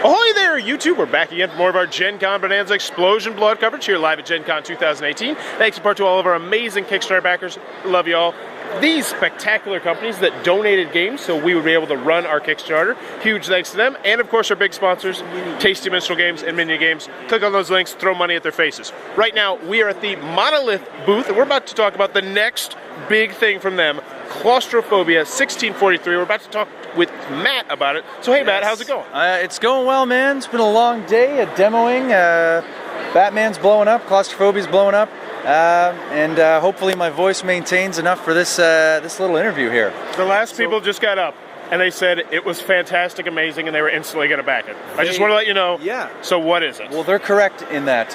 Ahoy there, YouTube! We're back again for more of our Gencon Bonanza Explosion Blood coverage here live at Gencon 2018. Thanks in part to all of our amazing Kickstarter backers. Love you all. These spectacular companies that donated games so we would be able to run our Kickstarter. Huge thanks to them. And of course our big sponsors, Tasty Minstrel Games and Minion Games. Click on those links, throw money at their faces. Right now, we are at the Monolith booth, and we're about to talk about the next big thing from them, Claustrophobia 1643. We're about to talk with Matt about it. So hey, yes. Matt, how's it going? It's going well, man. It's been a long day of demoing. Batman's blowing up, Claustrophobia's blowing up, and hopefully my voice maintains enough for this little interview here. The last people just got up, and they said it was fantastic, amazing, and they were instantly going to back it. I just want to let you know. Yeah. So what is it? Well, they're correct in that.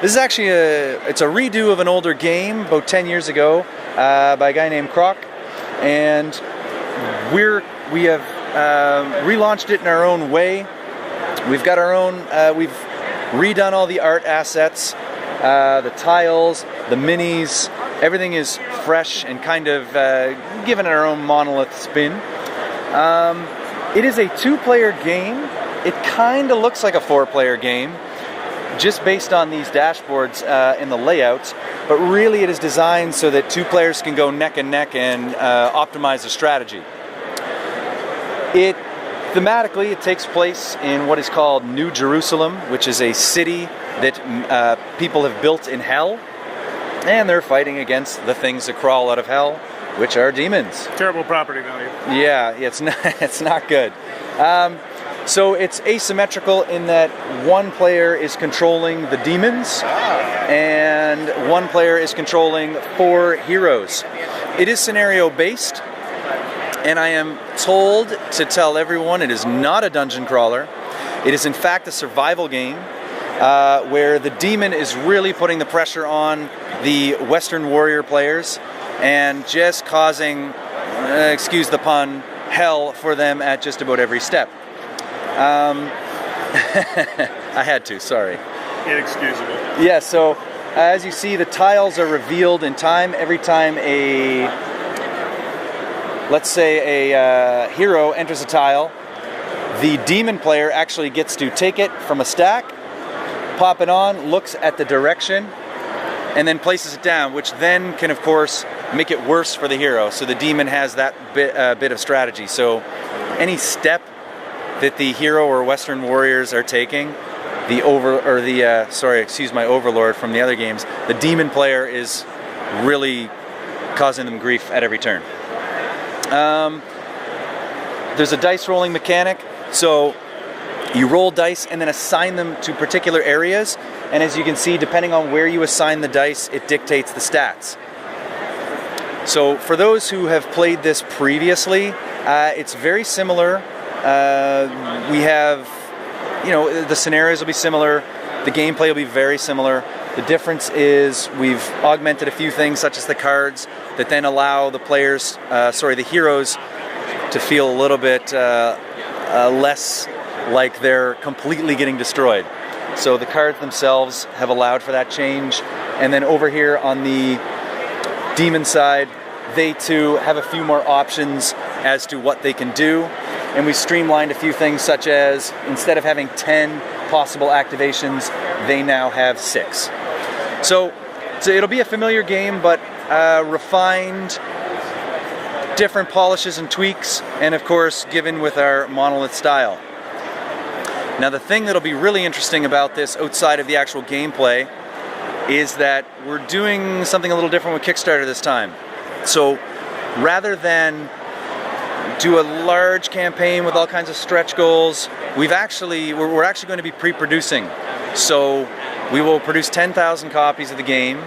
This is actually it's a redo of an older game, about 10 years ago, by a guy named Croc, and we have relaunched it in our own way. We've got our own. We've redone all the art assets, the tiles, the minis. Everything is fresh and kind of given our own Monolith spin. It is a 2-player game. It kind of looks like a 4-player game, just based on these dashboards in the layouts, but really it is designed so that 2 players can go neck and neck and optimize the strategy. Thematically, it takes place in what is called New Jerusalem, which is a city that people have built in hell, and they're fighting against the things that crawl out of hell, which are demons. Terrible property value. Yeah, it's not good. So it's asymmetrical in that one player is controlling the demons, and one player is controlling 4 heroes. It is scenario based. And I am told to tell everyone it is not a dungeon crawler. It is in fact a survival game where the demon is really putting the pressure on the Western warrior players and just causing, excuse the pun, hell for them at just about every step. I had to, sorry. Inexcusable. Yeah, so as you see, the tiles are revealed in time. Every time let's say a hero enters a tile, the demon player actually gets to take it from a stack, pop it on, looks at the direction, and then places it down, which then can, of course, make it worse for the hero. So the demon has that bit of strategy. So any step that the hero or Western warriors are taking, excuse my overlord from the other games, the demon player is really causing them grief at every turn. There's a dice rolling mechanic, so you roll dice and then assign them to particular areas, and as you can see, depending on where you assign the dice, it dictates the stats. So for those who have played this previously, it's very similar. We have, the scenarios will be similar, the gameplay will be very similar. The difference is we've augmented a few things, such as the cards, that then allow the heroes to feel a little bit less like they're completely getting destroyed. So the cards themselves have allowed for that change. And then over here on the demon side, they too have a few more options as to what they can do. And we streamlined a few things, such as instead of having 10 possible activations, they now have 6. So it'll be a familiar game, but refined, different polishes and tweaks, and of course given with our Monolith style. Now the thing that'll be really interesting about this outside of the actual gameplay is that we're doing something a little different with Kickstarter this time. So rather than do a large campaign with all kinds of stretch goals, we're actually going to be pre-producing. So we will produce 10,000 copies of the game,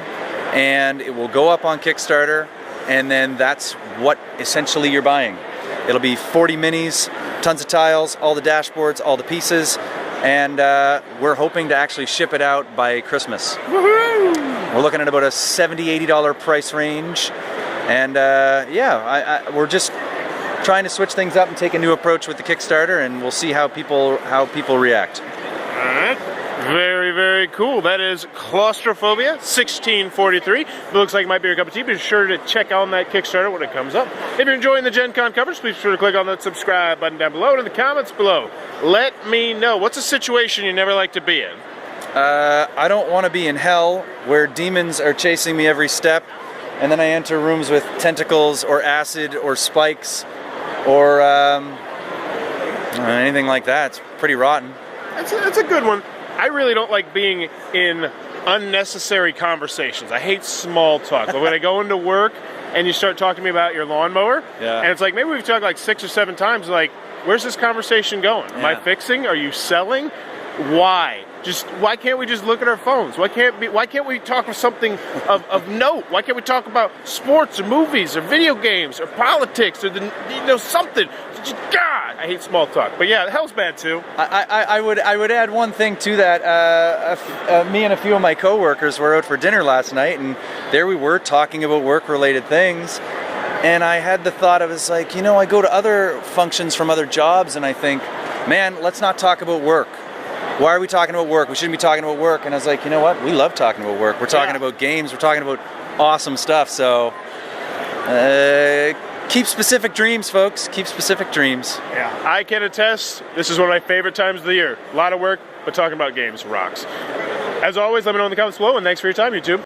and it will go up on Kickstarter, and then that's what essentially you're buying. It'll be 40 minis, tons of tiles, all the dashboards, all the pieces, and we're hoping to actually ship it out by Christmas. Woohoo! We're looking at about a $70–80 price range, and we're just trying to switch things up and take a new approach with the Kickstarter, and we'll see how people react. Alright. Very, very cool. That is Claustrophobia 1643. If it looks like it might be your cup of tea, be sure to check on that Kickstarter when it comes up. If you're enjoying the Gen Con coverage, please be sure to click on that subscribe button down below and in the comments below. Let me know. What's a situation you never like to be in? I don't want to be in hell where demons are chasing me every step, and then I enter rooms with tentacles or acid or spikes or anything like that. It's pretty rotten. That's a good one. I really don't like being in unnecessary conversations. I hate small talk. But when I go into work and you start talking to me about your lawnmower, and it's like maybe we've talked like 6 or 7 times, like, where's this conversation going? Am I fixing? Are you selling? Why? Why can't we just look at our phones? Why can't we talk of something of note? Why can't we talk about sports or movies or video games or politics or something? God, I hate small talk. But yeah, hell's bad too. I would add one thing to that. Me and a few of my coworkers were out for dinner last night, and there we were talking about work-related things. And I had the thought, I was like, I go to other functions from other jobs, and I think, man, let's not talk about work. Why are we talking about work? We shouldn't be talking about work. And I was like, you know what? We love talking about work. We're talking about games. We're talking about awesome stuff. So keep specific dreams, folks. Keep specific dreams. Yeah, I can attest. This is one of my favorite times of the year. A lot of work, but talking about games rocks. As always, let me know in the comments below, and thanks for your time, YouTube.